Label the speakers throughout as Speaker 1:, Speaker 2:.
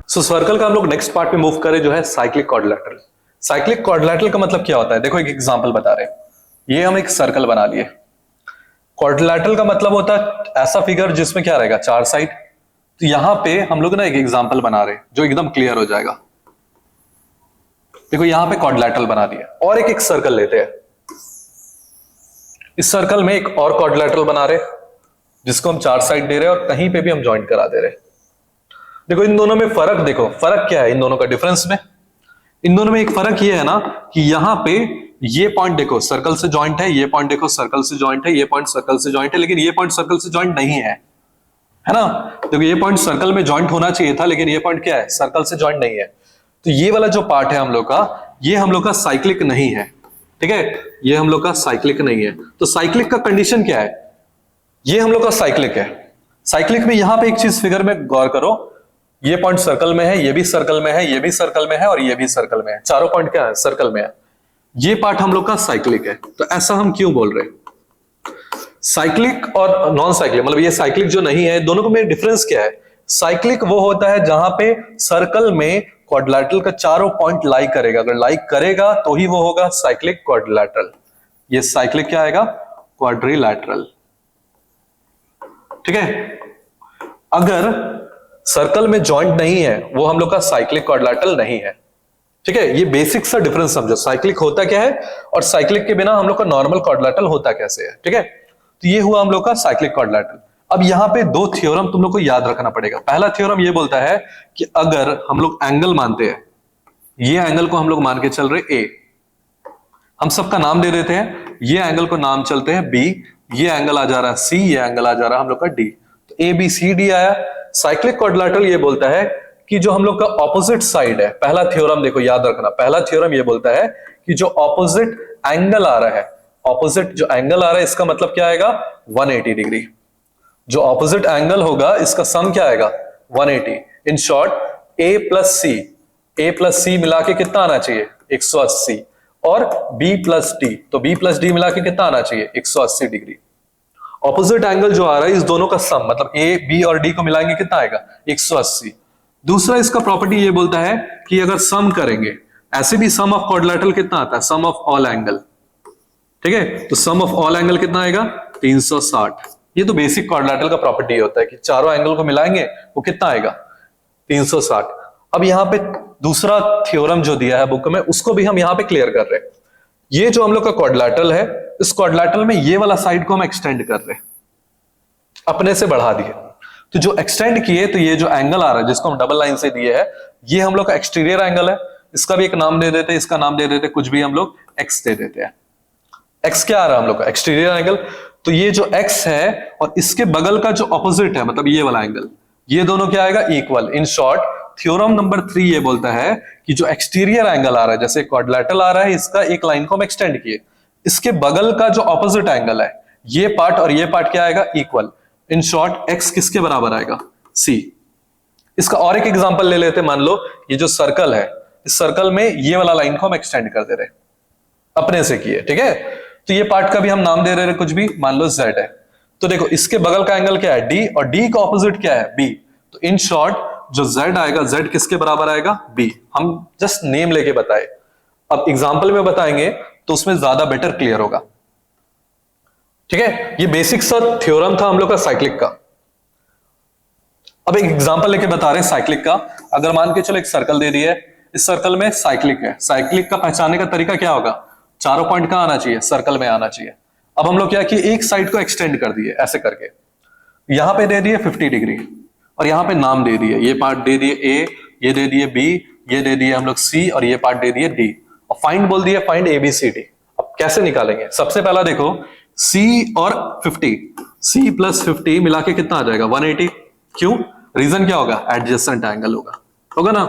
Speaker 1: सो circle का हम लोग नेक्स्ट पार्ट में मूव करें जो है साइक्लिक क्वाड्रिलेटरल। साइक्लिक क्वाड्रिलेटरल का मतलब क्या होता है, देखो एक एग्जांपल बता रहे हैं। ये हम एक सर्कल बना लिए। क्वाड्रिलेटरल का मतलब होता है ऐसा फिगर जिसमें क्या रहेगा, चार साइड। तो यहां पे हम लोग ना एक एग्जांपल बना रहे हैं जो एकदम क्लियर हो जाएगा। देखो यहां पे क्वाड्रिलेटरल बना दिया और एक सर्कल लेते हैं। इस सर्कल में एक और क्वाड्रिलेटरल बना रहे जिसको हम चार साइड दे रहे हैं और कहीं पे भी हम ज्वाइंट करा दे रहे। देखो इन दोनों में फर्क, देखो फर्क क्या है इन दोनों का डिफरेंस में। इन दोनों में एक फर्क ये है ना कि यहां पे ये पॉइंट देखो सर्कल से जॉइंट है, ये पॉइंट देखो सर्कल से जॉइंट है, ये पॉइंट सर्कल से जॉइंट है, लेकिन ये पॉइंट सर्कल से जॉइंट नहीं है ना। देखो ये पॉइंट सर्कल में जॉइंट होना चाहिए था, लेकिन ये पॉइंट क्या है, सर्कल से जॉइंट नहीं है। तो ये वाला जो पार्ट है हम लोग का, ये हम लोग का साइक्लिक नहीं है। ठीक है, ये हम लोग का साइक्लिक नहीं है। तो साइक्लिक का कंडीशन क्या है, ये हम लोग का साइक्लिक है। साइक्लिक में यहां पे एक चीज फिगर में गौर करो, ये पॉइंट सर्कल में है, ये भी सर्कल में है, ये भी सर्कल में है और ये भी सर्कल में है। चारों पॉइंट क्या है, सर्कल में है। ये पार्ट हम लोग का साइक्लिक है। तो ऐसा हम क्यों बोल रहे हैं, साइक्लिक और नॉन साइक्लिक, मतलब ये साइक्लिक जो नहीं है, दोनों में डिफरेंस क्या है। साइक्लिक वो होता है जहां पे सर्कल में क्वाड्रिलेटरल का चारों पॉइंट लाई करेगा, अगर लाई करेगा तो ही वो होगा साइक्लिक क्वाड्रिलेटरल। ये साइक्लिक क्या आएगा, क्वाड्रिलेटरल। ठीक है, अगर सर्कल में जॉइंट नहीं है वो हम लोग का साइक्लिक क्वाड्रिलेटरल नहीं है। ठीक है, ये बेसिक सा डिफरेंस समझो, साइक्लिक होता क्या है और साइक्लिक के बिना हम लोग का नॉर्मल क्वाड्रिलेटरल होता कैसे है। ठीक है, तो ये हुआ हम लोग का साइक्लिक क्वाड्रिलेटरल। अब यहां पे दो थ्योरम तुम लोग को याद रखना पड़ेगा। पहला थ्योरम ये बोलता है कि अगर हम लोग एंगल मानते हैं, ये एंगल को हम लोग मान के चल रहे ए, हम सबका नाम दे देते हैं, ये एंगल को नाम चलते हैं बी, ये एंगल आ जा रहा है सी, ये एंगल आ जा रहा है हम लोग का डी। तो ए बी सी डी आया। साइक्लिक क्वाड्रिलेटरल ये बोलता है कि जो हम लोग का ऑपोजिट साइड है, पहला थ्योरम देखो याद रखना, पहला थ्योरम ये बोलता है कि जो ऑपोजिट एंगल आ रहा है, ऑपोजिट जो एंगल आ रहा है इसका मतलब क्या आएगा, 180 डिग्री। जो ऑपोजिट एंगल होगा इसका सम क्या आएगा, 180। इन शॉर्ट ए प्लस सी मिला के कितना आना चाहिए, 180, और बी प्लस डी, तो बी प्लस डी मिला के कितना आना चाहिए, 180 डिग्री। ऑपोजिट एंगल जो आ रहा है इस दोनों का सम, मतलब ए बी और डी को मिलाएंगे कितना आएगा, 180। दूसरा इसका प्रॉपर्टी ये बोलता है कि अगर सम करेंगे, ऐसे भी सम ऑफ क्वाड्रिलेटरल कितना आता है, सम ऑफ ऑल एंगल। ठीक है, तो सम ऑफ ऑल एंगल कितना आएगा, 360। ये तो बेसिक क्वाड्रिलेटरल का प्रॉपर्टी होता है कि चारों एंगल को मिलाएंगे वो कितना आएगा, 360। अब यहां पे दूसरा थ्योरम जो दिया है बुक में, उसको भी हम यहां पे क्लियर कर रहे हैं। ये जो हम लोग का क्वाड्रिलेटरल है, इस क्वाड्रिलेटरल में ये वाला साइड को हम एक्सटेंड कर रहे हैं, अपने से बढ़ा दिए। तो जो एक्सटेंड किए, तो ये जो एंगल आ रहा है जिसको हम डबल लाइन से दिए है, ये हम लोग का एक्सटीरियर एंगल है। इसका भी एक नाम दे देते, इसका नाम दे देते, कुछ भी हम लोग एक्स दे देते हैं। एक्स क्या आ रहा है हम लोग का, एक्सटीरियर एंगल। तो ये जो एक्स है और इसके बगल का जो ऑपोजिट है, मतलब ये वाला एंगल, ये दोनों क्या आएगा, equal. In short theorem number 3 ये बोलता है कि जो एक्सटीरियर एंगल आ रहा है, जैसे क्वाड्रिलेटरल आ रहा है, इसका एक लाइन को हम एक्सटेंड किए, इसके बगल का जो ऑपोजिट एंगल है, ये पार्ट और ये पार्ट क्या आएगा, इक्वल। इन शॉर्ट एक्स किसके बराबर आएगा, सी। इसका और एक एग्जांपल ले लेते, मान लो ये जो सर्कल है, इस सर्कल में ये वाला लाइन को हम एक्सटेंड कर दे रहे, अपने से किए। ठीक है, तो ये पार्ट का भी हम नाम दे रहे हैं कुछ भी, मान लो z है। तो देखो इसके बगल का एंगल क्या है, d, और d का ऑपोजिट क्या है, b। तो इन शॉर्ट जो z आएगा, z किसके बराबर आएगा, b। हम जस्ट नेम लेके बताए, अब एग्जांपल में बताएंगे तो उसमें ज्यादा बेटर क्लियर होगा। ठीक है, ये बेसिक सा थ्योरम था हम लोग का साइक्लिक का। अब एक एग्जांपल लेके बता रहे हैं साइक्लिक का। अगर मान के चलो एक सर्कल दे दिया है, इस सर्कल में साइक्लिक है। साइक्लिक का पहचानने का तरीका क्या होगा, चारों पॉइंट कहां आना चाहिए, सर्कल में आना चाहिए। अब हम लोग क्या किए, एक साइड को एक्सटेंड कर दिए ऐसे करके, यहां पे दे दिए 50 डिग्री और यहां पे नाम दे दिए, ये पार्ट दे दिए ए, ये दे दिए बी, ये दे दिए हम लोग सी, और ये पार्ट दे दिए डी। और फाइंड बोल दिया, find A B C D. अब कैसे निकालेंगे, सबसे पहला देखो C और 50, C प्लस 50 मिला के कितना आ जाएगा, 180। क्यों, रीजन क्या होगा, एडजेसेंट एंगल होगा ना।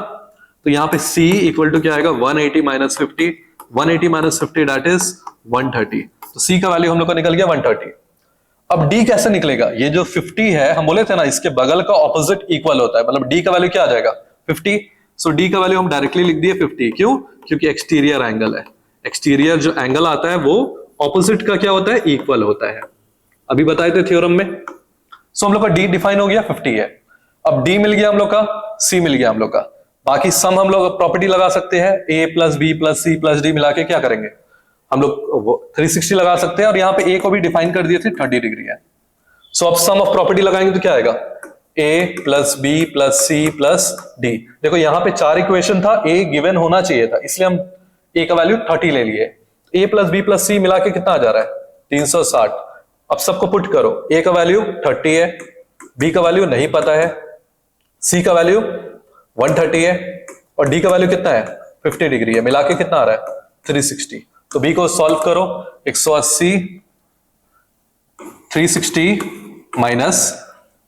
Speaker 1: तो यहां पे C इक्वल टू क्या आएगा, 180 माइनस 50, 180 माइनस 50 दैट इज 130। तो C का वैल्यू हम लोग का निकल गया 130। अब D कैसे निकलेगा, ये जो 50 है, हम बोले थे ना इसके बगल का ऑपोजिट इक्वल होता है, मतलब D का वैल्यू क्या आ जाएगा, 50। सो D का वैल्यू हम डायरेक्टली लिख दिए 50। क्यों, क्योंकि एक्सटीरियर एंगल है, एक्सटीरियर जो एंगल आता है वो ऑपोजिट का क्या होता है, इक्वल होता है। अभी बताए थे थ्योरम में। सो हम लोग का D डिफाइन हो गया 50 है। अब D मिल गया हम लोग का, सी मिल गया हम लोग का। बाकी सम हम लोग प्रॉपर्टी लगा सकते हैं, A plus B plus C plus D मिला के क्या करेंगे हम लोग 360 लगा सकते हैं, और यहाँ पे ए को भी डिफाइन कर दिए थे 30 डिग्री है। सो अब सम ऑफ प्रॉपर्टी लगाएंगे तो क्या आएगा, A plus B plus C plus D. देखो यहाँ पे 4 इक्वेशन था, ए गिवन होना चाहिए था, इसलिए हम ए का वैल्यू 30 ले लिए। ए प्लस बी प्लस सी मिला के कितना आ जा रहा है 360। अब सबको पुट करो, ए का वैल्यू 30 है, बी का वैल्यू नहीं पता है, सी का वैल्यू 130 है, और डी का वैल्यू कितना है 50 डिग्री है, मिला के कितना आ रहा है 360। तो बी को सॉल्व करो, 180 360 माइनस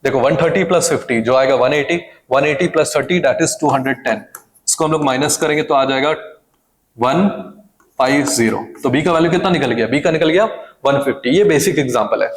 Speaker 1: देखो 130 प्लस 50 जो आएगा 180, 180 प्लस 30 दैट इज 210। इसको हम लोग माइनस करेंगे तो आ जाएगा 150। तो बी का वैल्यू कितना निकल गया, बी का निकल गया 150। ये बेसिक एग्जांपल है।